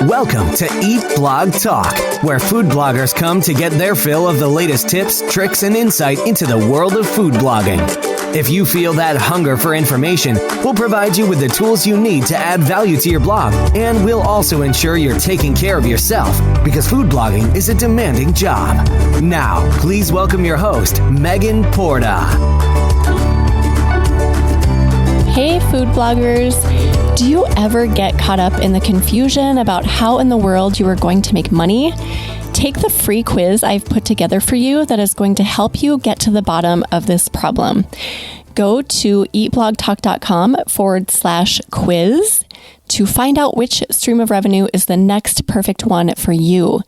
Welcome to Eat Blog Talk, where food bloggers come to get their fill of the latest tips, tricks, and insight into the world of food blogging. If you feel that hunger for information, we'll provide you with the tools you need to add value to your blog, and we'll also ensure you're taking care of yourself, because food blogging is a demanding job. Now, please welcome your host, Megan Porta. Hey, food bloggers. Do you ever get caught up in the confusion about how in the world you are going to make money? Take the free quiz I've put together for you that is going to help you get to the bottom of this problem. Go to eatblogtalk.com/quiz to find out which stream of revenue is the next perfect one for you.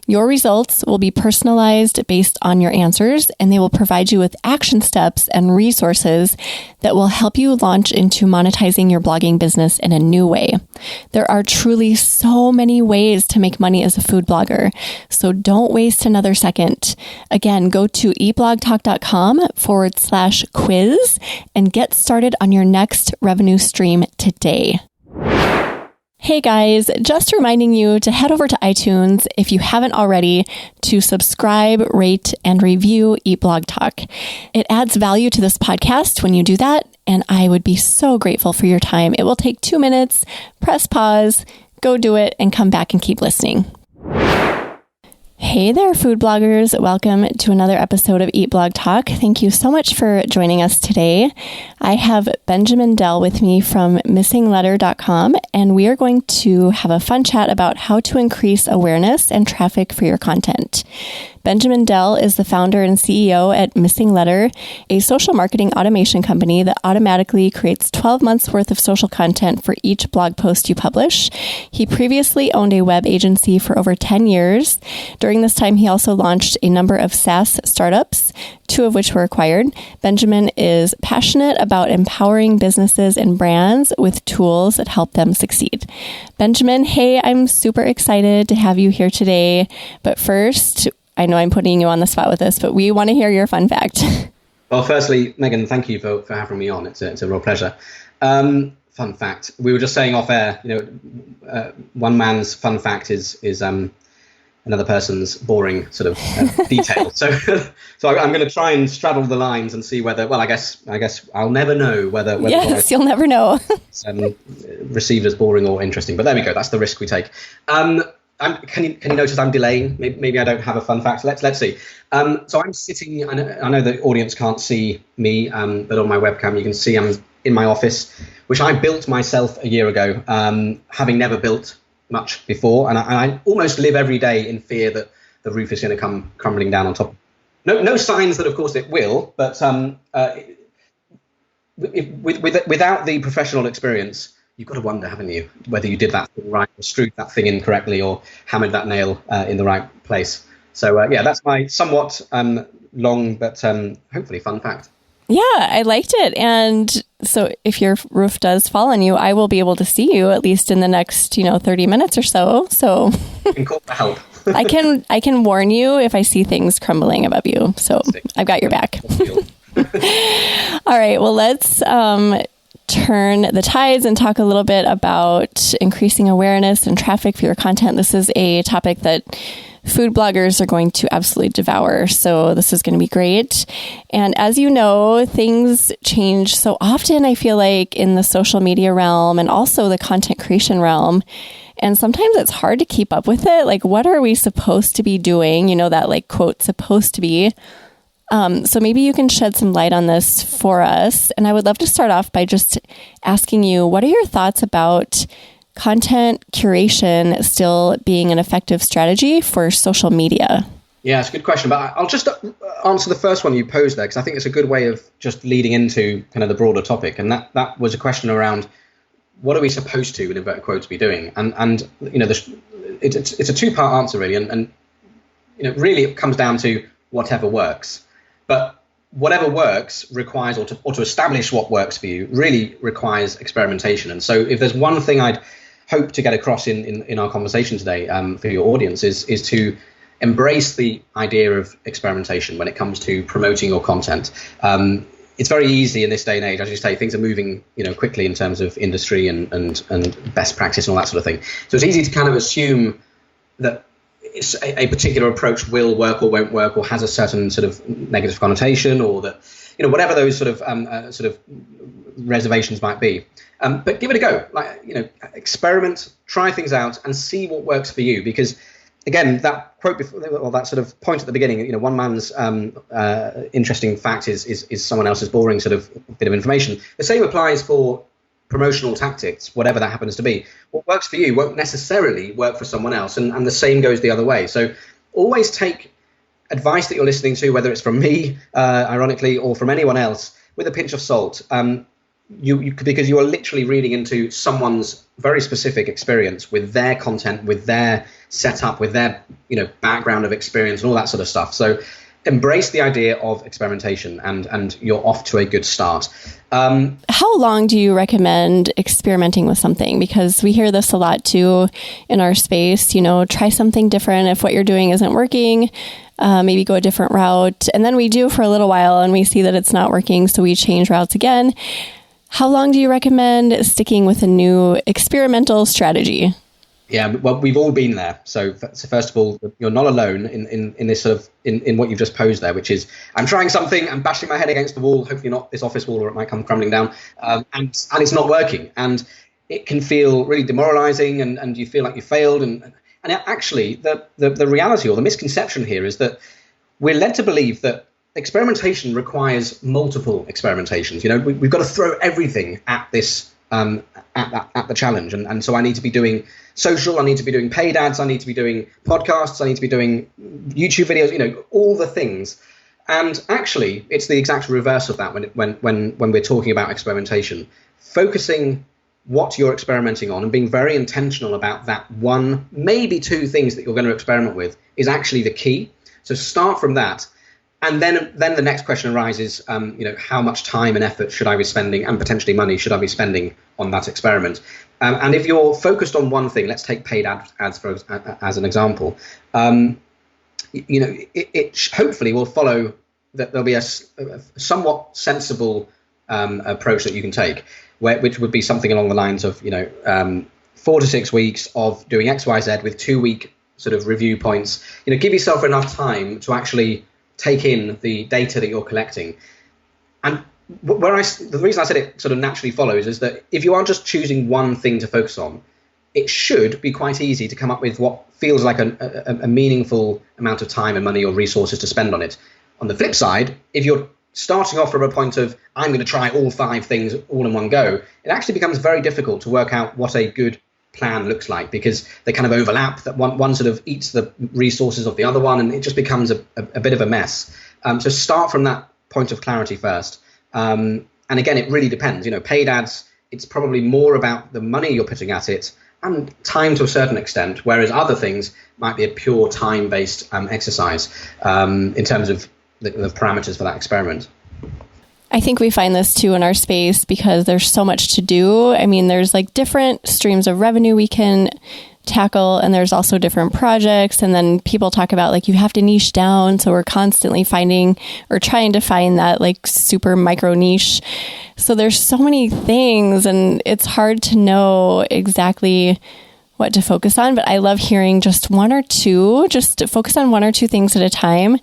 Your results will be personalized based on your answers, and they will provide you with action steps and resources that will help you launch into monetizing your blogging business in a new way. There are truly so many ways to make money as a food blogger, so don't waste another second. Again, go to eatblogtalk.com/quiz and get started on your next revenue stream today. Hey guys, just reminding you to head over to iTunes if you haven't already to subscribe, rate, and review Eat Blog Talk. It adds value to this podcast when you do that, and I would be so grateful for your time. It will take 2 minutes. Press pause, go do it, and come back and keep listening. Hey there, food bloggers. Welcome to another episode of Eat Blog Talk. Thank you so much for joining us today. I have Benjamin Dell with me from missingletter.com, and we are going to have a fun chat about how to increase awareness and traffic for your content. Benjamin Dell is the founder and CEO at Missing Letter, a social marketing automation company that automatically creates 12 months worth of social content for each blog post you publish. He previously owned a web agency for over 10 years. During this time, he also launched a number of SaaS startups, 2 of which were acquired. Benjamin is passionate about empowering businesses and brands with tools that help them succeed. Benjamin, hey, I'm super excited to have you here today. But first, I know I'm putting you on the spot with this, but we want to hear your fun fact. Well, firstly, Megan, thank you for having me on. It's a real pleasure. Fun fact. We were just saying off air, one man's fun fact is another person's boring sort of detail. So I'm going to try and straddle the lines and see whether, well, I guess I'll never know whether yes, you'll never know. Received as boring or interesting. But there we go. That's the risk we take. Can you notice I'm delaying? Maybe I don't have a fun fact. Let's see. So I'm sitting. I know the audience can't see me, but on my webcam you can see I'm in my office, which I built myself a year ago, having never built much before, and I almost live every day in fear that the roof is going to come crumbling down on top. No signs that, of course, it will, but without the professional experience, you've got to wonder, haven't you, whether you did that thing right or screwed that thing in correctly or hammered that nail in the right place. So, that's my somewhat long but hopefully fun fact. Yeah, I liked it. And so if your roof does fall on you, I will be able to see you at least in the next, 30 minutes or so. So you can call for help. I can warn you if I see things crumbling above you. So I've got your back. All right. Well, let's turn the tides and talk a little bit about increasing awareness and traffic for your content. This is a topic that food bloggers are going to absolutely devour. So this is going to be great. And as you know, things change so often, I feel like, in the social media realm and also the content creation realm. And sometimes it's hard to keep up with it. Like, what are we supposed to be doing? That like quote, supposed to be. So maybe you can shed some light on this for us. And I would love to start off by just asking you, what are your thoughts about content curation still being an effective strategy for social media? Yeah, it's a good question, but I'll just answer the first one you posed there, because I think it's a good way of just leading into kind of the broader topic. And that was a question around, what are we supposed to, in inverted quotes, be doing? And it's a two-part answer, really. And really it comes down to whatever works. But whatever works requires, or to establish what works for you, really requires experimentation. And so if there's one thing I'd hope to get across in our conversation today for your audience is to embrace the idea of experimentation when it comes to promoting your content. it's very easy in this day and age, as you say, things are moving, quickly in terms of industry and best practice and all that sort of thing. So it's easy to kind of assume that a particular approach will work or won't work, or has a certain sort of negative connotation, or that, whatever those sort of reservations might be. But give it a go. Experiment, try things out, and see what works for you. Because again, that quote before, or that sort of point at the beginning, one man's interesting fact is someone else's boring sort of bit of information. The same applies for promotional tactics, whatever that happens to be. What works for you won't necessarily work for someone else, and the same goes the other way. So always take advice that you're listening to, whether it's from me, ironically, or from anyone else, with a pinch of salt. Because you are literally reading into someone's very specific experience with their content, with their setup, with their background of experience and all that sort of stuff. So embrace the idea of experimentation, and you're off to a good start. How long do you recommend experimenting with something? Because we hear this a lot too in our space, try something different. If what you're doing isn't working, maybe go a different route. And then we do for a little while and we see that it's not working, so we change routes again. How long do you recommend sticking with a new experimental strategy? Yeah, well, we've all been there. So first of all, you're not alone in this sort of in what you've just posed there, which is I'm trying something, I'm bashing my head against the wall, hopefully not this office wall, or it might come crumbling down, and it's not working, and it can feel really demoralizing, and you feel like you failed, and actually the reality or the misconception here is that we're led to believe that experimentation requires multiple experimentations. We've got to throw everything at this at the challenge, and so I need to be doing social, I need to be doing paid ads, I need to be doing podcasts, I need to be doing YouTube videos, all the things. And actually, it's the exact reverse of that when we're talking about experimentation. Focusing what you're experimenting on and being very intentional about that one, maybe two things that you're going to experiment with is actually the key. So start from that. And then the next question arises, how much time and effort should I be spending, and potentially money should I be spending on that experiment? And if you're focused on one thing, let's take paid ads as an example. It hopefully will follow that there'll be a somewhat sensible approach that you can take, which would be something along the lines of 4 to 6 weeks of doing X, Y, Z with 2-week sort of review points. Give yourself enough time to actually take in the data that you're collecting. And the reason I said it sort of naturally follows is that if you are just choosing one thing to focus on, it should be quite easy to come up with what feels like a meaningful amount of time and money or resources to spend on it. On the flip side, if you're starting off from a point of, I'm going to try all 5 things all in one go, it actually becomes very difficult to work out what a good plan looks like, because they kind of overlap, that one sort of eats the resources of the other one, and it just becomes a bit of a mess. So start from that point of clarity first. And again, it really depends. Paid ads, it's probably more about the money you're putting at it and time to a certain extent, whereas other things might be a pure time-based exercise in terms of the parameters for that experiment. I think we find this too in our space because there's so much to do. I mean, there's like different streams of revenue we can tackle, and there's also different projects. And then people talk about like you have to niche down. So we're constantly finding or trying to find that like super micro niche. So there's so many things, and it's hard to know exactly what to focus on. But I love hearing just to focus on 1 or 2 things at a time.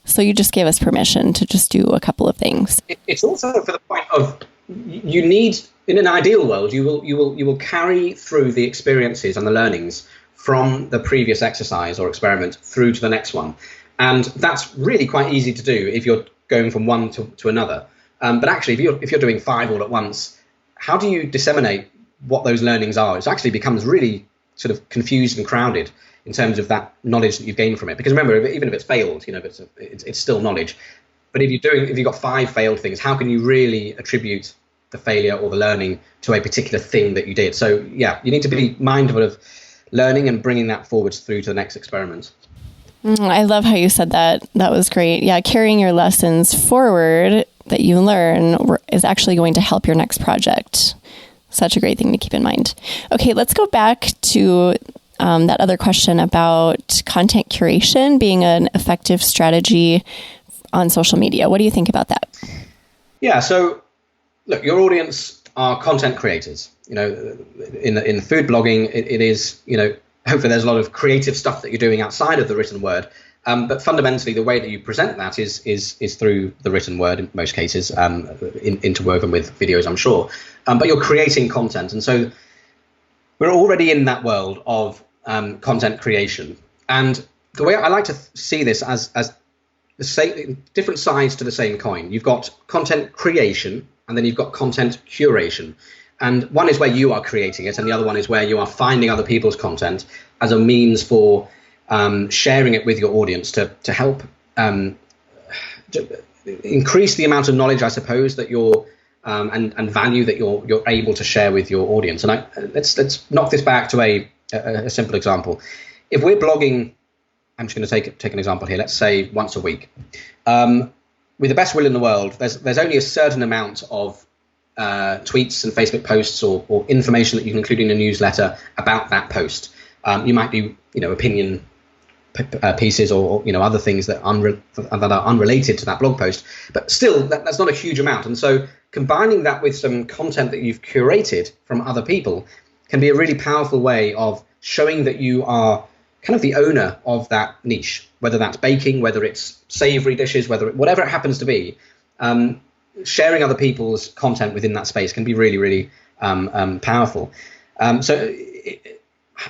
So you just gave us permission to just do a couple of things. It's also for the point of you need, in an ideal world, you will carry through the experiences and the learnings from the previous exercise or experiment through to the next one. And that's really quite easy to do if you're going from one to another. But actually, if you're doing 5 all at once, how do you disseminate what those learnings are? It actually becomes really sort of confused and crowded in terms of that knowledge that you've gained from it. Because remember, even if it's failed, it's still knowledge. But if you've got 5 failed things, how can you really attribute the failure or the learning to a particular thing that you did? So yeah, you need to be mindful of learning and bringing that forwards through to the next experiment. I love how you said that. That was great. Yeah, carrying your lessons forward that you learn is actually going to help your next project. Such a great thing to keep in mind. Okay, let's go back to that other question about content curation being an effective strategy on social media. What do you think about that? Yeah. So look, your audience are content creators. In the food blogging, it is, hopefully there's a lot of creative stuff that you're doing outside of the written word. But fundamentally, the way that you present that is through the written word in most cases, interwoven with videos, I'm sure. But you're creating content, and so we're already in that world of content creation. And the way I like to see this as the same, different sides to the same coin. You've got content creation, and then you've got content curation. And one is where you are creating it, and the other one is where you are finding other people's content as a means for sharing it with your audience to help to increase the amount of knowledge, I suppose, that you're and value that you're able to share with your audience. And let's knock this back to a simple example. If we're blogging, I'm just going to take an example here. Let's say once a week. With the best will in the world, there's only a certain amount of tweets and Facebook posts or information that you can include in a newsletter about that post. You might do, opinion pieces or other things that are unrelated to that blog post, but still that's not a huge amount. And so combining that with some content that you've curated from other people can be a really powerful way of showing that you are kind of the owner of that niche, whether that's baking, whether it's savory dishes, whatever it happens to be. Sharing other people's content within that space can be really, really powerful.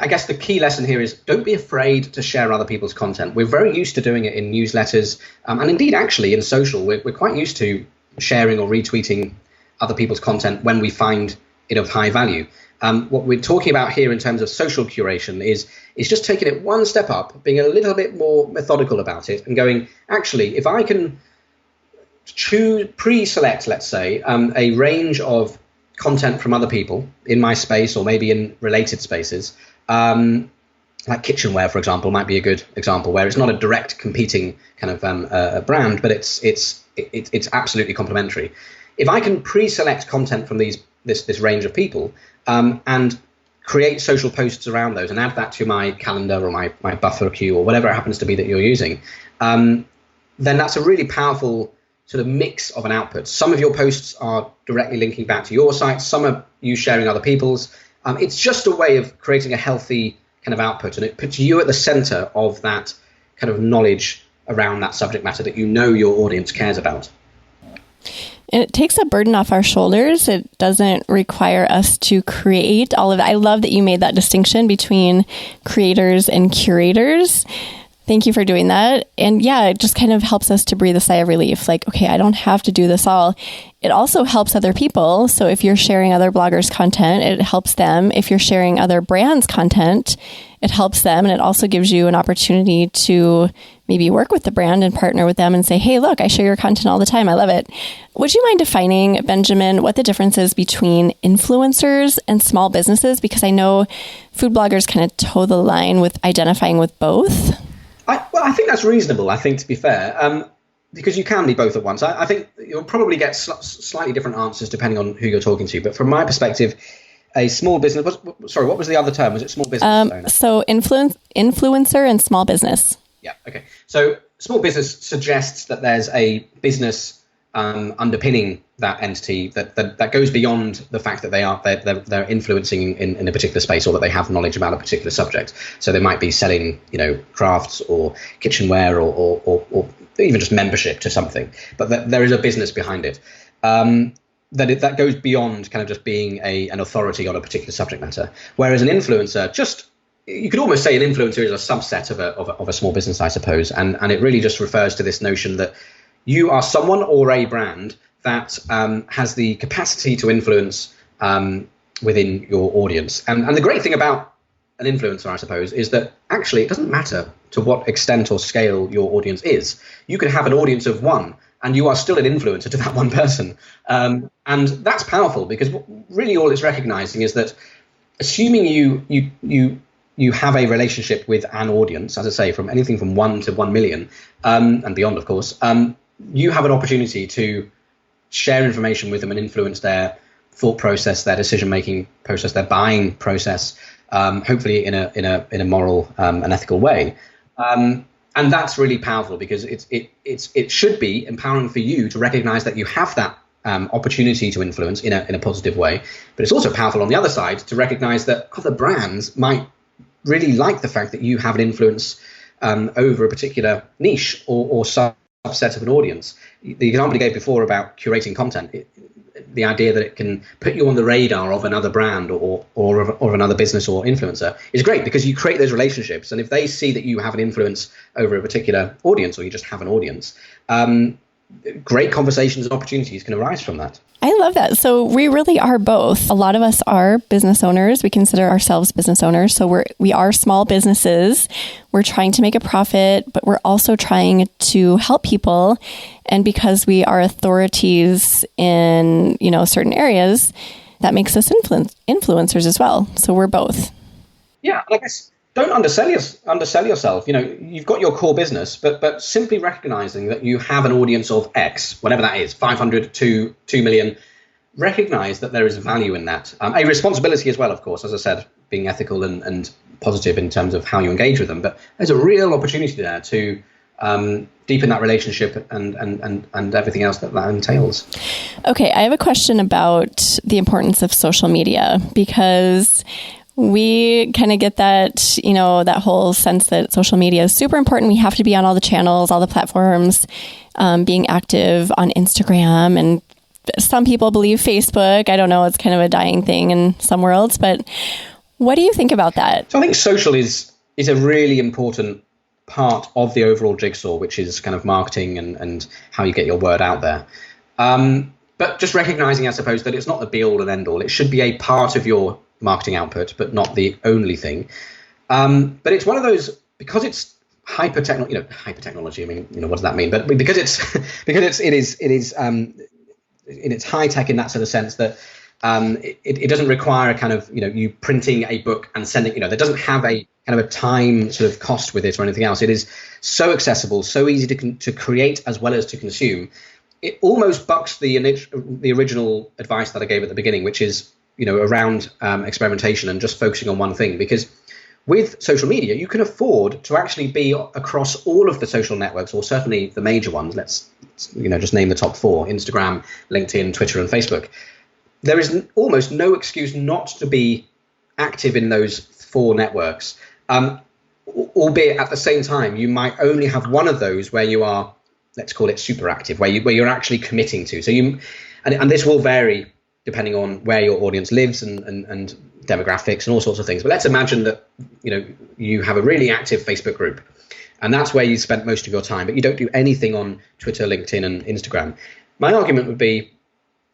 I guess the key lesson here is don't be afraid to share other people's content. We're very used to doing it in newsletters, and indeed actually in social. We're quite used to sharing or retweeting other people's content when we find it of high value. What we're talking about here in terms of social curation is just taking it one step up, being a little bit more methodical about it, and going, actually, if I can pre-select, let's say, a range of content from other people in my space or maybe in related spaces, like kitchenware, for example, might be a good example where it's not a direct competing kind of brand, but it's absolutely complementary. If I can pre-select content from this range of people and create social posts around those and add that to my calendar or my buffer queue or whatever it happens to be that you're using, then that's a really powerful sort of mix of an output. Some of your posts are directly linking back to your site. Some are you sharing other people's. It's just a way of creating a healthy kind of output, and it puts you at the center of that kind of knowledge around that subject matter that your audience cares about. And it takes a burden off our shoulders. It doesn't require us to create all of that. I love that you made that distinction between creators and curators. Thank you for doing that. And yeah, it just kind of helps us to breathe a sigh of relief. Like, okay, I don't have to do this all. It also helps other people. So if you're sharing other bloggers' content, it helps them. If you're sharing other brands' content, it helps them. And it also gives you an opportunity to maybe work with the brand and partner with them and say, hey, look, I share your content all the time. I love it. Would you mind defining, Benjamin, what the difference is between influencers and small businesses? Because I know food bloggers kind of toe the line with identifying with both. I think that's reasonable, I think, to be fair, because you can be both at once. I think you'll probably get slightly different answers depending on who you're talking to. But from my perspective, a small business, what was the other term? Was it small business owner? So influencer and small business. Yeah, okay. So small business suggests that there's a business underpinning that entity that goes beyond the fact that they're influencing in a particular space or that they have knowledge about a particular subject. So they might be selling, crafts or kitchenware or even just membership to something, but there is a business behind it. That goes beyond kind of just being an authority on a particular subject matter. Whereas an influencer, you could almost say an influencer is a subset of a small business, I suppose, and it really just refers to this notion that you are someone or a brand that has the capacity to influence within your audience. And the great thing about an influencer, I suppose, is that actually it doesn't matter to what extent or scale your audience is. You can have an audience of one, and you are still an influencer to that one person. And that's powerful because really all it's recognizing is that assuming you have a relationship with an audience, as I say, from anything from 1 to 1 million and beyond, of course, you have an opportunity to share information with them and influence their thought process, their decision-making process, their buying process, hopefully in a moral and ethical way. And that's really powerful because it should be empowering for you to recognize that you have that opportunity to influence in a positive way. But it's also powerful on the other side to recognize that other brands might really like the fact that you have an influence over a particular niche or subset of an audience. The example you gave before about curating content, the idea that it can put you on the radar of another brand or another business or influencer is great, because you create those relationships. And if they see that you have an influence over a particular audience, or you just have an audience, great conversations and opportunities can arise from that. I love that. So we really are both. A lot of us are business owners. We consider ourselves business owners. So we are small businesses. We're trying to make a profit, but we're also trying to help people. And because we are authorities in, certain areas, that makes us influencers as well. So we're both. Yeah, and I guess don't undersell yourself. You've got your core business, but simply recognizing that you have an audience of X, whatever that is, 500 to 2 million, recognize that there is value in that. A responsibility as well, of course, as I said, being ethical and positive in terms of how you engage with them. But there's a real opportunity there to deepen that relationship and everything else that entails. Okay, I have a question about the importance of social media, because we kind of get that, that whole sense that social media is super important. We have to be on all the channels, all the platforms, being active on Instagram, and some people believe Facebook. I don't know. It's kind of a dying thing in some worlds, but what do you think about that? So I think social is a really important part of the overall jigsaw, which is kind of marketing and how you get your word out there. But just recognizing, I suppose, that it's not the be all and end all. It should be a part of your marketing output, but not the only thing. But it's one of those, because it's hyper technology. I mean, what does that mean? But because it is it's high tech in that sort of sense that it doesn't require a kind of you printing a book and sending. There doesn't have a kind of a time sort of cost with it or anything else. It is so accessible, so easy to create as well as to consume. It almost bucks the original advice that I gave at the beginning, which is around experimentation and just focusing on one thing. Because with social media, you can afford to actually be across all of the social networks, or certainly the major ones. Let's just name the top 4: Instagram, LinkedIn, Twitter, and Facebook. There is almost no excuse not to be active in those 4 networks. Albeit at the same time, you might only have one of those where you are, let's call it super active, where you're actually committing to. So and this will vary depending on where your audience lives and demographics and all sorts of things. But let's imagine that you have a really active Facebook group, and that's where you spend most of your time, but you don't do anything on Twitter, LinkedIn, and Instagram. My argument would be,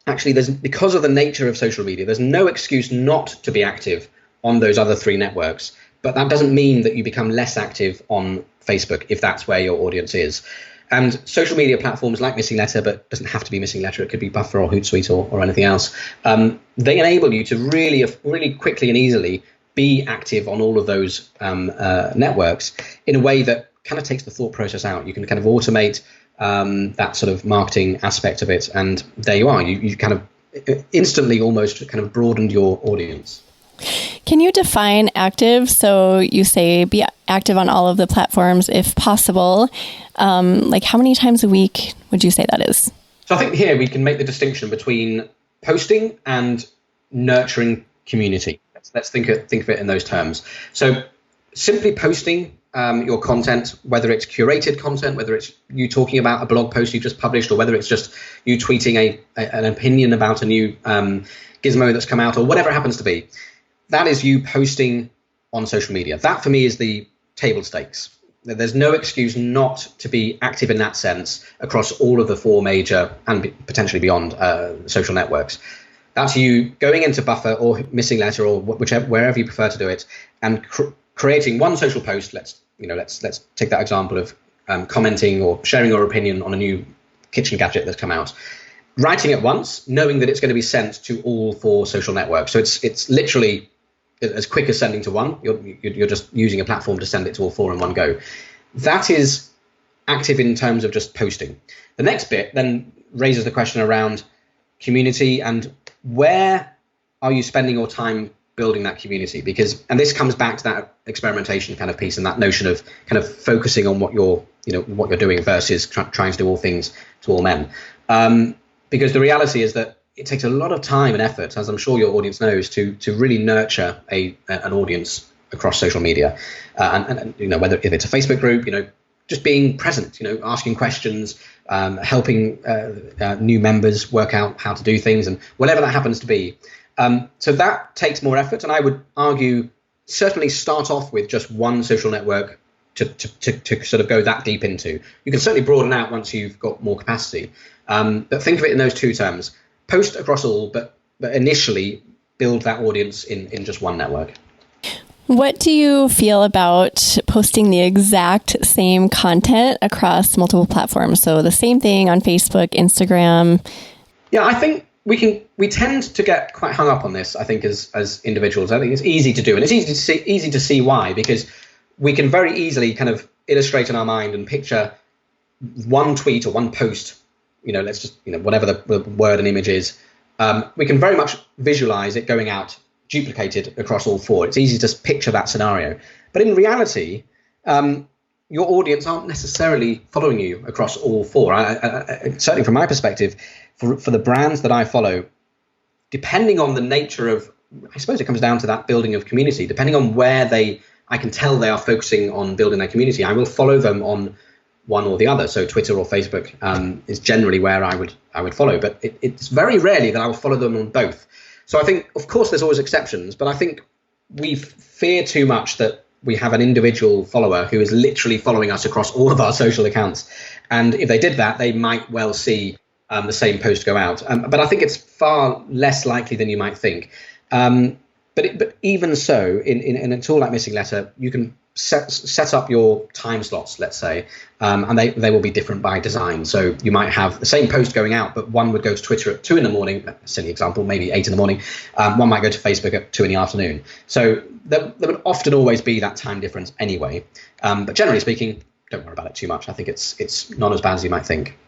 actually, because of the nature of social media, there's no excuse not to be active on those other 3 networks. But that doesn't mean that you become less active on Facebook if that's where your audience is. And social media platforms like Missing Letter, but it doesn't have to be Missing Letter, it could be Buffer or Hootsuite or anything else. They enable you to really quickly and easily be active on all of those networks in a way that kind of takes the thought process out. You can kind of automate that sort of marketing aspect of it, and there you are. You kind of instantly almost kind of broadened your audience. Can you define active? So you say be active on all of the platforms if possible. Like how many times a week would you say that is? So I think here we can make the distinction between posting and nurturing community. Let's think of it in those terms. So simply posting your content, whether it's curated content, whether it's you talking about a blog post you just published, or whether it's just you tweeting an opinion about a new gizmo that's come out, or whatever it happens to be. That is you posting on social media. That for me is the table stakes. There's no excuse not to be active in that sense across all of the 4 major and potentially beyond social networks. That's you going into Buffer or Missing Letter or wherever you prefer to do it, and creating one social post. Let's take that example of commenting or sharing your opinion on a new kitchen gadget that's come out. Writing it once, knowing that it's going to be sent to all 4 social networks. So it's literally as quick as sending to one. You're just using a platform to send it to all 4 in one go. That is active in terms of just posting. The next bit then raises the question around community and where are you spending your time building that community? And this comes back to that experimentation kind of piece and that notion of kind of focusing on what you're doing versus trying to do all things to all men. because the reality is that it takes a lot of time and effort, as I'm sure your audience knows, to really nurture an audience across social media, and whether if it's a Facebook group, just being present, asking questions, helping new members work out how to do things, and whatever that happens to be. So that takes more effort, and I would argue certainly start off with just one social network to sort of go that deep into. You can certainly broaden out once you've got more capacity, but think of it in those two terms: post across all, but initially build that audience in just one network. What do you feel about posting the exact same content across multiple platforms? So the same thing on Facebook, Instagram. Yeah, I think we tend to get quite hung up on this, I think, as individuals. I think it's easy to do, and it's easy to see why, because we can very easily kind of illustrate in our mind and picture one tweet or one post, let's just, whatever the word and image is. We can very much visualize it going out duplicated across all four. It's easy to picture that scenario. But in reality, your audience aren't necessarily following you across all four. Certainly from my perspective, for the brands that I follow, depending on the nature of, I suppose it comes down to that building of community, depending on where I can tell they are focusing on building their community, I will follow them on one or the other. So Twitter or Facebook is generally where I would follow, but it's very rarely that I will follow them on both. So I think, of course, there's always exceptions, but I think we fear too much that we have an individual follower who is literally following us across all of our social accounts. And if they did that, they might well see the same post go out. But I think it's far less likely than you might think. But even so, in a tool like Missing Letter, you can set up your time slots, let's say, and they will be different by design. So you might have the same post going out, but one would go to Twitter at 2 a.m, silly example, maybe 8 a.m. One might go to Facebook at 2 p.m. So there would often always be that time difference anyway. But generally speaking, don't worry about it too much. I think it's not as bad as you might think.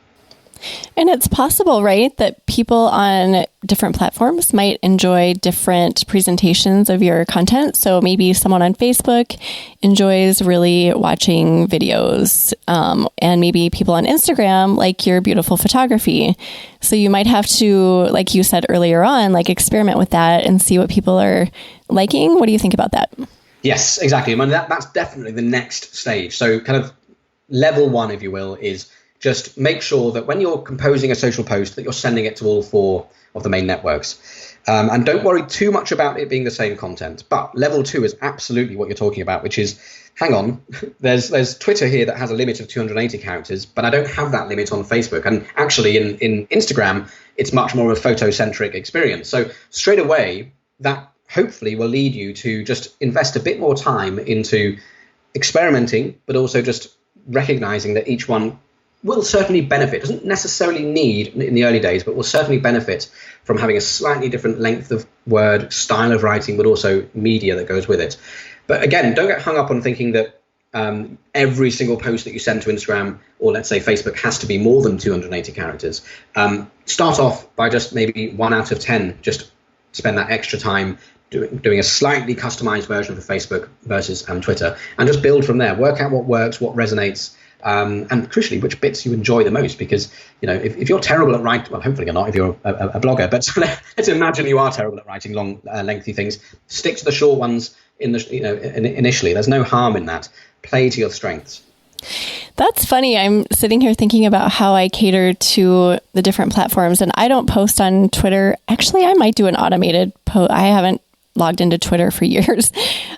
And it's possible, right, that people on different platforms might enjoy different presentations of your content. So maybe someone on Facebook enjoys really watching videos, and maybe people on Instagram like your beautiful photography. So you might have to, like you said earlier on, experiment with that and see what people are liking. What do you think about that? Yes, exactly. I mean, that's definitely the next stage. So kind of level one, if you will, is just make sure that when you're composing a social post that you're sending it to all four of the main networks. And don't worry too much about it being the same content. But level two is absolutely what you're talking about, which is, hang on, there's Twitter here that has a limit of 280 characters, but I don't have that limit on Facebook. And actually in Instagram, it's much more of a photo-centric experience. So straight away, that hopefully will lead you to just invest a bit more time into experimenting, but also just recognizing that each one will certainly benefit, doesn't necessarily need in the early days, but will certainly benefit from having a slightly different length of word, style of writing, but also media that goes with it. But again, don't get hung up on thinking that every single post that you send to Instagram or let's say Facebook has to be more than 280 characters. Start off by just maybe 1 out of 10, just spend that extra time doing a slightly customized version for Facebook versus Twitter, and just build from there. Work out what works, what resonates, and crucially, which bits you enjoy the most. Because if you're terrible at writing, well, hopefully you're not if you're a blogger, but let's imagine you are terrible at writing long, lengthy things. Stick to the short ones initially. There's no harm in that. Play to your strengths. That's funny. I'm sitting here thinking about how I cater to the different platforms, and I don't post on Twitter. Actually, I might do an automated post. I haven't logged into Twitter for years.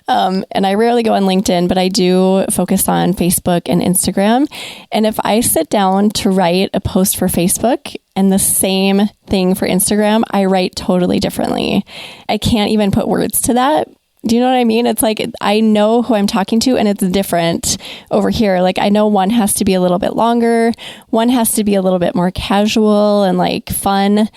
And I rarely go on LinkedIn, but I do focus on Facebook and Instagram. And if I sit down to write a post for Facebook and the same thing for Instagram, I write totally differently. I can't even put words to that. Do you know what I mean? It's like I know who I'm talking to and it's different over here. Like I know one has to be a little bit longer. One has to be a little bit more casual and fun.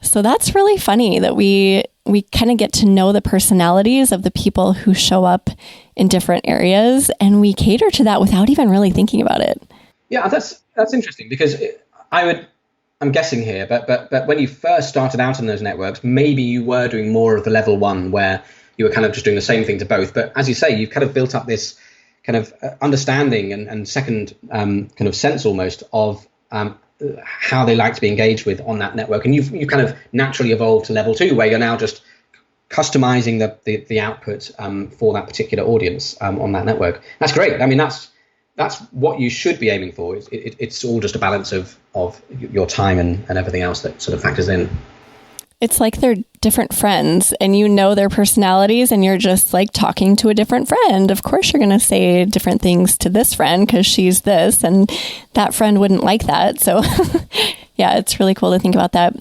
So that's really funny that we kind of get to know the personalities of the people who show up in different areas, and we cater to that without even really thinking about it. Yeah, that's interesting because I'm guessing here, but when you first started out in those networks, maybe you were doing more of the level one where you were kind of just doing the same thing to both. But as you say, you've kind of built up this kind of understanding and second kind of sense almost of how they like to be engaged with on that network. And you've kind of naturally evolved to level 2, where you're now just customizing the output for that particular audience on that network. That's great. I mean, that's what you should be aiming for. It's all just a balance of your time and everything else that sort of factors in. It's like they're different friends and you know their personalities and you're just like talking to a different friend. Of course, you're going to say different things to this friend because she's this and that friend wouldn't like that. So yeah, it's really cool to think about that.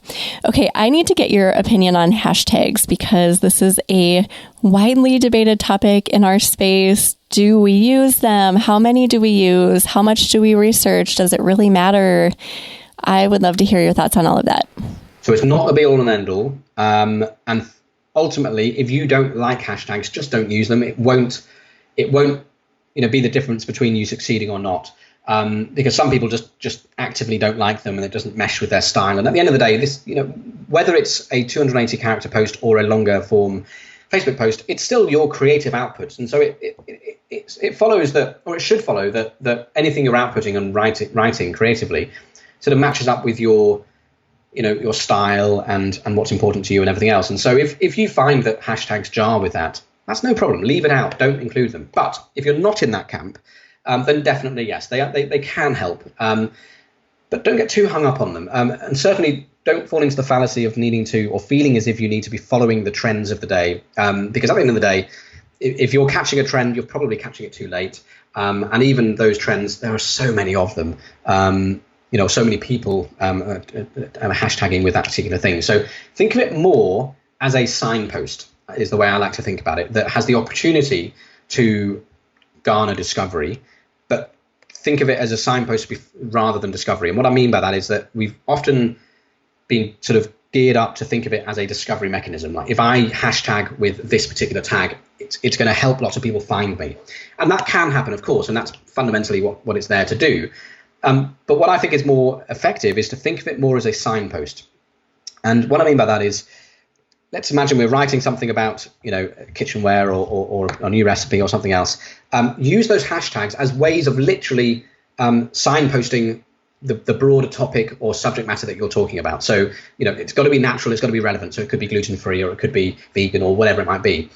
Okay, I need to get your opinion on hashtags because this is a widely debated topic in our space. Do we use them? How many do we use? How much do we research? Does it really matter? I would love to hear your thoughts on all of that. So it's not the be all and end all. And ultimately, if you don't like hashtags, just don't use them. It won't be the difference between you succeeding or not. Because some people just actively don't like them and it doesn't mesh with their style. And at the end of the day, this, whether it's a 280 character post or a longer form Facebook post, it's still your creative output. And so it follows that, or it should follow that anything you're outputting and writing creatively sort of matches up with your style and what's important to you and everything else. And so if you find that hashtags jar with that, that's no problem. Leave it out. Don't include them. But if you're not in that camp, then definitely, yes, they can help. But don't get too hung up on them. And certainly don't fall into the fallacy of needing to or feeling as if you need to be following the trends of the day. Because at the end of the day, if you're catching a trend, you're probably catching it too late. And even those trends, there are so many of them. So many people are hashtagging with that particular thing. So think of it more as a signpost is the way I like to think about it, that has the opportunity to garner discovery, but think of it as a signpost rather than discovery. And what I mean by that is that we've often been sort of geared up to think of it as a discovery mechanism. Like if I hashtag with this particular tag, it's going to help lots of people find me. And that can happen, of course, and that's fundamentally what it's there to do. But what I think is more effective is to think of it more as a signpost. And what I mean by that is, let's imagine we're writing something about, kitchenware or a new recipe or something else. Use those hashtags as ways of literally signposting the broader topic or subject matter that you're talking about. So, it's got to be natural, it's got to be relevant. So it could be gluten-free or it could be vegan or whatever it might be.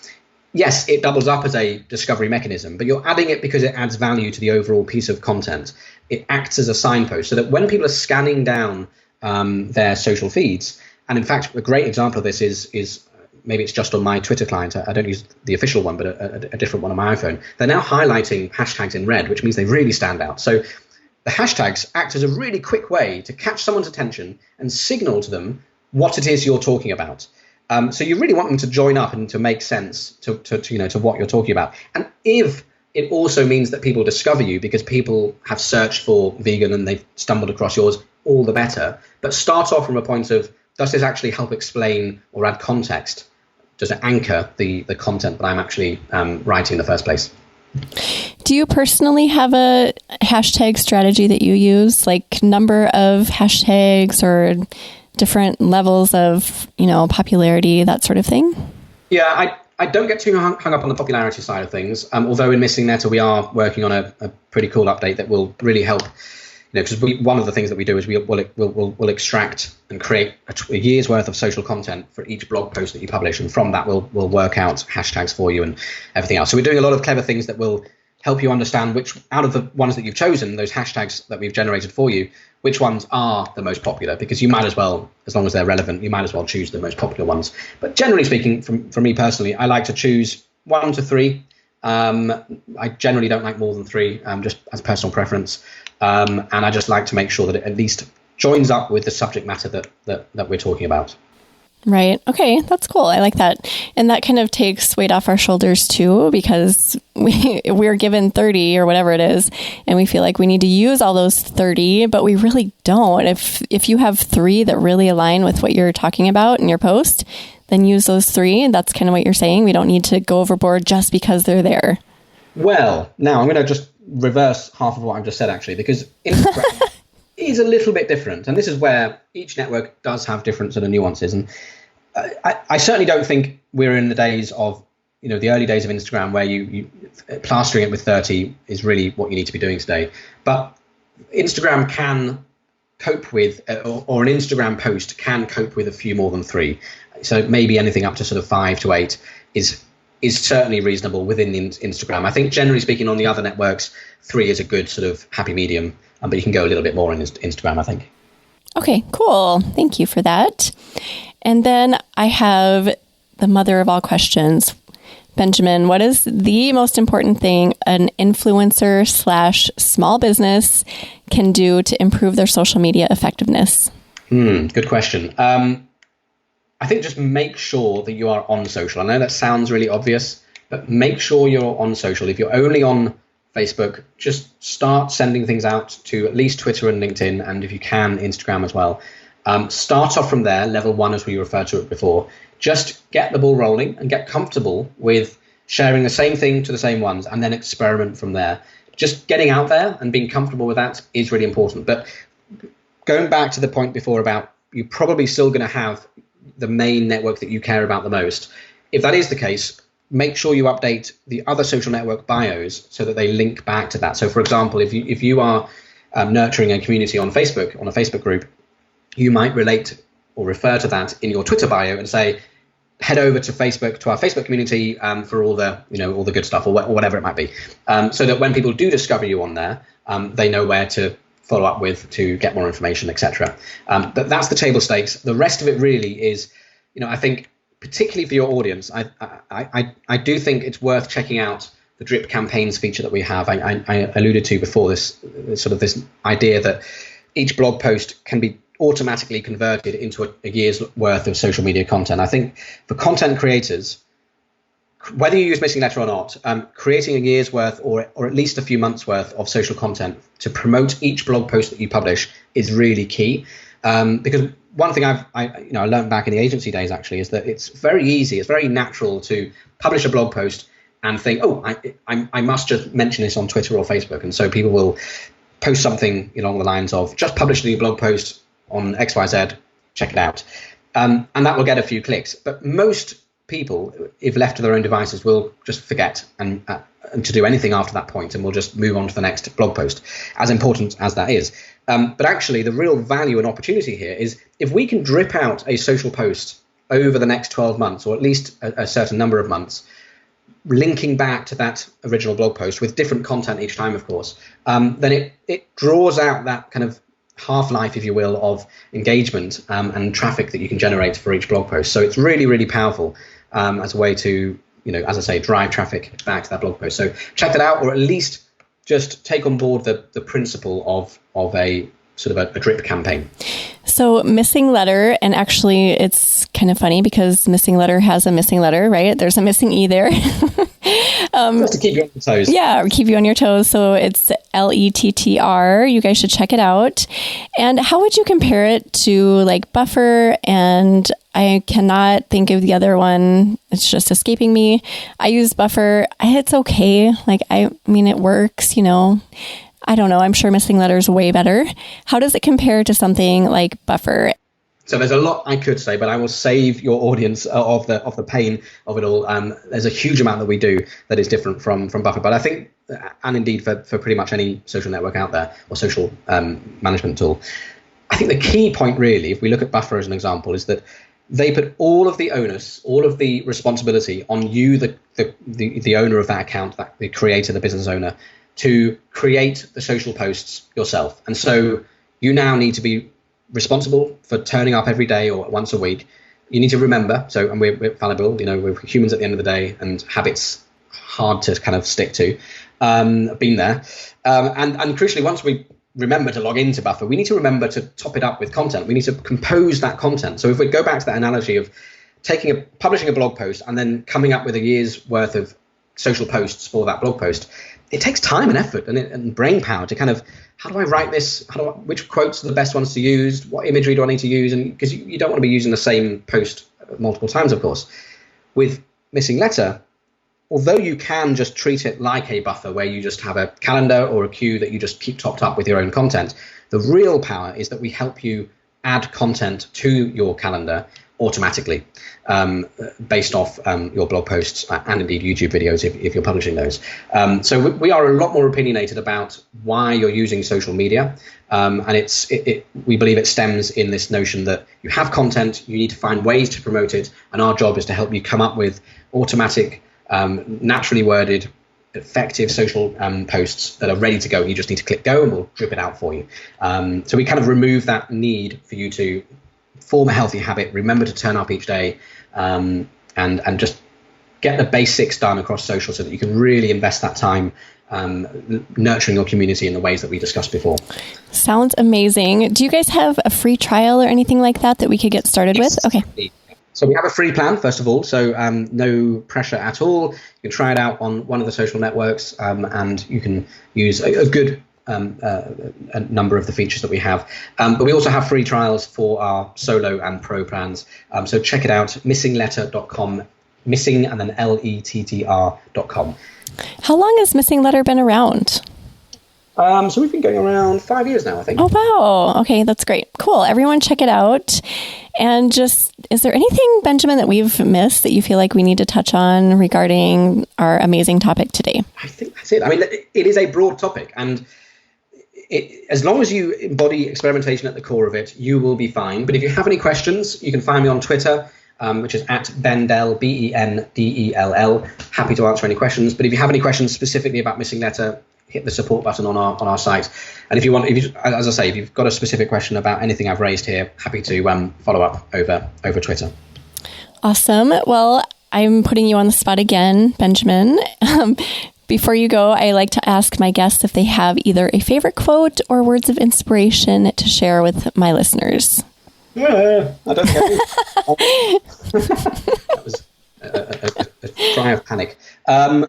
Yes, it doubles up as a discovery mechanism, but you're adding it because it adds value to the overall piece of content. It acts as a signpost so that when people are scanning down their social feeds, and in fact, a great example of this is maybe it's just on my Twitter client. I don't use the official one, but a different one on my iPhone. They're now highlighting hashtags in red, which means they really stand out. So the hashtags act as a really quick way to catch someone's attention and signal to them what it is you're talking about. So you really want them to join up and to make sense to what you're talking about. And if it also means that people discover you because people have searched for vegan and they've stumbled across yours, all the better. But start off from a point of, does this actually help explain or add context? Does it anchor the content that I'm actually writing in the first place? Do you personally have a hashtag strategy that you use, like number of hashtags or different levels of, popularity, that sort of thing? Yeah, I don't get too hung up on the popularity side of things. Although in Missing Letter, we are working on a pretty cool update that will really help. Because one of the things that we do is we'll extract and create a year's worth of social content for each blog post that you publish, and from that we'll work out hashtags for you and everything else. So we're doing a lot of clever things that will help you understand which out of the ones that you've chosen, those hashtags that we've generated for you, which ones are the most popular, because you might as well, as long as they're relevant, you might as well choose the most popular ones. But generally speaking, for me personally, I like to choose 1 to 3. I generally don't like more than 3, just as personal preference. And I just like to make sure that it at least joins up with the subject matter that we're talking about. Right. Okay. That's cool. I like that. And that kind of takes weight off our shoulders too, because we're given 30 or whatever it is, and we feel like we need to use all those 30, but we really don't. If you have 3 that really align with what you're talking about in your post, then use those 3. That's kind of what you're saying. We don't need to go overboard just because they're there. Well, now I'm going to just reverse half of what I've just said, actually, because Instagram is a little bit different. And this is where each network does have different sort of nuances. And I certainly don't think we're in the days of, the early days of Instagram where you plastering it with 30 is really what you need to be doing today. But Instagram can cope with, or an Instagram post can cope with a few more than 3. So maybe anything up to sort of 5 to 8 is certainly reasonable within the Instagram. I think generally speaking on the other networks, 3 is a good sort of happy medium, but you can go a little bit more in Instagram, I think. Okay, cool. Thank you for that. And then I have the mother of all questions. Benjamin, what is the most important thing an influencer / small business can do to improve their social media effectiveness? Good question. I think just make sure that you are on social. I know that sounds really obvious, but make sure you're on social. If you're only on Facebook, just start sending things out to at least Twitter and LinkedIn, and if you can, Instagram as well. Start off from there, level 1 as we referred to it before. Just get the ball rolling and get comfortable with sharing the same thing to the same ones, and then experiment from there. Just getting out there and being comfortable with that is really important. But going back to the point before about you're probably still going to have the main network that you care about the most. If that is the case, make sure you update the other social network bios so that they link back to that. So, for example, if you are nurturing a community on Facebook, on a Facebook group, you might relate or refer to that in your Twitter bio and say, head over to Facebook, to our Facebook community for all the good stuff or whatever it might be, so that when people do discover you on there, they know where to follow up with to get more information, etc. But that's the table stakes. The rest of it really is, I think, particularly for your audience, I do think it's worth checking out the drip campaigns feature that we have. I alluded to before, this idea that each blog post can be automatically converted into a year's worth of social media content. I think for content creators, whether you use Missing Letter or not, creating a year's worth or at least a few months worth of social content to promote each blog post that you publish is really key. Because one thing I learned back in the agency days actually is that it's very easy, it's very natural to publish a blog post and think, I must just mention this on Twitter or Facebook. And so people will post something along the lines of, just publish a new blog post on XYZ, check it out. And that will get a few clicks. But most people, if left to their own devices, will just forget and to do anything after that point, and will just move on to the next blog post, as important as that is. But actually, the real value and opportunity here is if we can drip out a social post over the next 12 months, or at least a certain number of months, linking back to that original blog post with different content each time, of course, then it draws out that kind of half-life, if you will, of engagement and traffic that you can generate for each blog post. So it's really, really powerful as a way to, as I say, drive traffic back to that blog post. So check that out, or at least just take on board the principle of a sort of a drip campaign. So Missing Letter, and actually it's kind of funny because Missing Letter has a missing letter, right? There's a missing E there. Just to keep you on your toes. Yeah, keep you on your toes. So it's LETTR. You guys should check it out. And how would you compare it to like Buffer? And I cannot think of the other one. It's just escaping me. I use Buffer. It's okay. I mean, it works, I don't know. I'm sure Missing Letter is way better. How does it compare to something like Buffer? So there's a lot I could say, but I will save your audience of the pain of it all. There's a huge amount that we do that is different from Buffer. But I think, and indeed for pretty much any social network out there or social management tool, I think the key point really, if we look at Buffer as an example, is that they put all of the onus, all of the responsibility on you, the owner of that account, the creator, the business owner, to create the social posts yourself. And so you now need to be responsible for turning up every day or once a week. You need to remember, and we're fallible, we're humans at the end of the day, and habits hard to kind of stick to. Been there. And crucially, once we remember to log into Buffer, we need to remember to top it up with content. We need to compose that content. So if we go back to that analogy of publishing a blog post and then coming up with a year's worth of social posts for that blog post, it takes time and effort and brain power to kind of, how do I write this? Which quotes are the best ones to use? What imagery do I need to use? And because you don't want to be using the same post multiple times, of course. With Missing Letter, although you can just treat it like a Buffer where you just have a calendar or a queue that you just keep topped up with your own content, the real power is that we help you add content to your calendar automatically based off your blog posts and indeed YouTube videos if you're publishing those. So we are a lot more opinionated about why you're using social media. And we believe it stems in this notion that you have content, you need to find ways to promote it. And our job is to help you come up with automatic, naturally worded, effective social posts that are ready to go. You just need to click go and we'll drip it out for you. So we kind of remove that need for you to form a healthy habit, remember to turn up each day, and just get the basics done across social so that you can really invest that time nurturing your community in the ways that we discussed before. Sounds amazing. Do you guys have a free trial or anything like that we could get started with? Okay. So we have a free plan, first of all, so no pressure at all. You can try it out on one of the social networks, and you can use a good a number of the features that we have. But we also have free trials for our solo and pro plans. So check it out, missingletter.com, missing and then lettr.com. How long has Missing Letter been around? So we've been going around 5 years now, I think. Oh, wow. Okay, that's great. Cool. Everyone check it out. And just, is there anything, Benjamin, that we've missed that you feel like we need to touch on regarding our amazing topic today? I think that's it. I mean, it is a broad topic, and as long as you embody experimentation at the core of it, you will be fine. But if you have any questions, you can find me on Twitter, which is at Bendell, Bendell. Happy to answer any questions. But if you have any questions specifically about Missing Letter, hit the support button on our site. And if you've got a specific question about anything I've raised here, happy to follow up over Twitter. Awesome. Well, I'm putting you on the spot again, Benjamin. Before you go, I like to ask my guests if they have either a favorite quote or words of inspiration to share with my listeners. I don't think I do. That was a cry of panic. I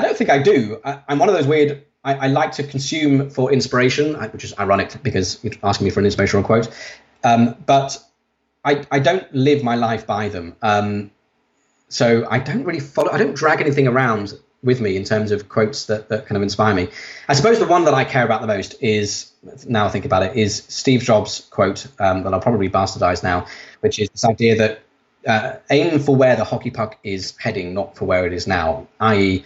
don't think I do. I'm one of those weird, I like to consume for inspiration, which is ironic because you're asking me for an inspirational quote. But I don't live my life by them. So I don't really I don't drag anything around with me in terms of quotes that kind of inspire me. I suppose the one that I care about the most is, now I think about it, is Steve Jobs' quote that I'll probably bastardize now, which is this idea that aim for where the hockey puck is heading, not for where it is now, i.e.,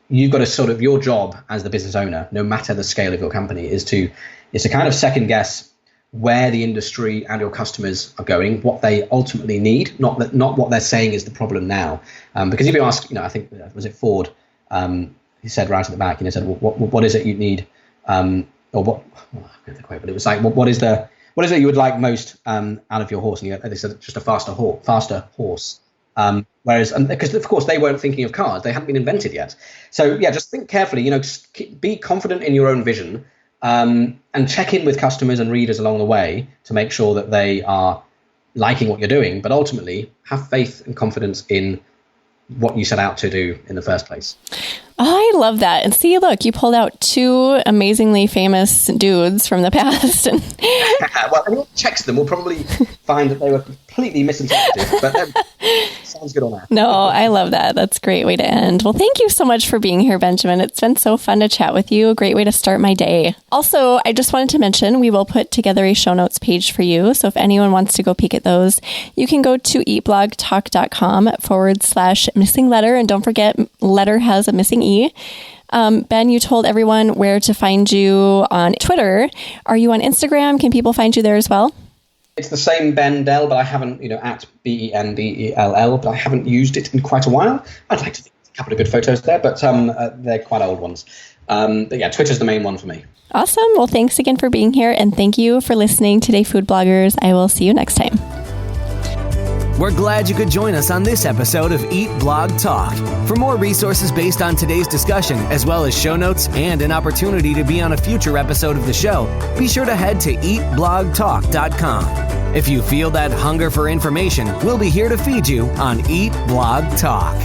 you've got to sort of, your job as the business owner, no matter the scale of your company, is to kind of second guess where the industry and your customers are going, what they ultimately need, not what they're saying is the problem now. Because if you ask, I think, was it Ford? He said right at the back, said, what is it you need? Or what? I can't the quote, but it was like, what is it you would like most out of your horse? And they said just a faster horse. Whereas, because of course they weren't thinking of cars, they hadn't been invented yet. So yeah, just think carefully. Be confident in your own vision. And check in with customers and readers along the way to make sure that they are liking what you're doing, but ultimately have faith and confidence in what you set out to do in the first place. I love that. And see, look, you pulled out two amazingly famous dudes from the past. And well, anyone who checks them will probably find that they were completely misinterpreted, but sounds good on that. No, I love that. That's a great way to end. Well, thank you so much for being here, Benjamin. It's been so fun to chat with you. A great way to start my day. Also, I just wanted to mention, we will put together a show notes page for you. So if anyone wants to go peek at those, you can go to eatblogtalk.com/missing letter. And don't forget, letter has a missing E. Ben, you told everyone where to find you on Twitter. Are you on Instagram? Can people find you there as well? It's the same Ben Dell, but I haven't, at Bendell, but I haven't used it in quite a while. I'd like to think a couple of good photos there, but they're quite old ones. But yeah, Twitter's the main one for me. Awesome. Well, thanks again for being here, and thank you for listening today, food bloggers. I will see you next time. We're glad you could join us on this episode of Eat Blog Talk. For more resources based on today's discussion, as well as show notes and an opportunity to be on a future episode of the show, be sure to head to eatblogtalk.com. If you feel that hunger for information, we'll be here to feed you on Eat Blog Talk.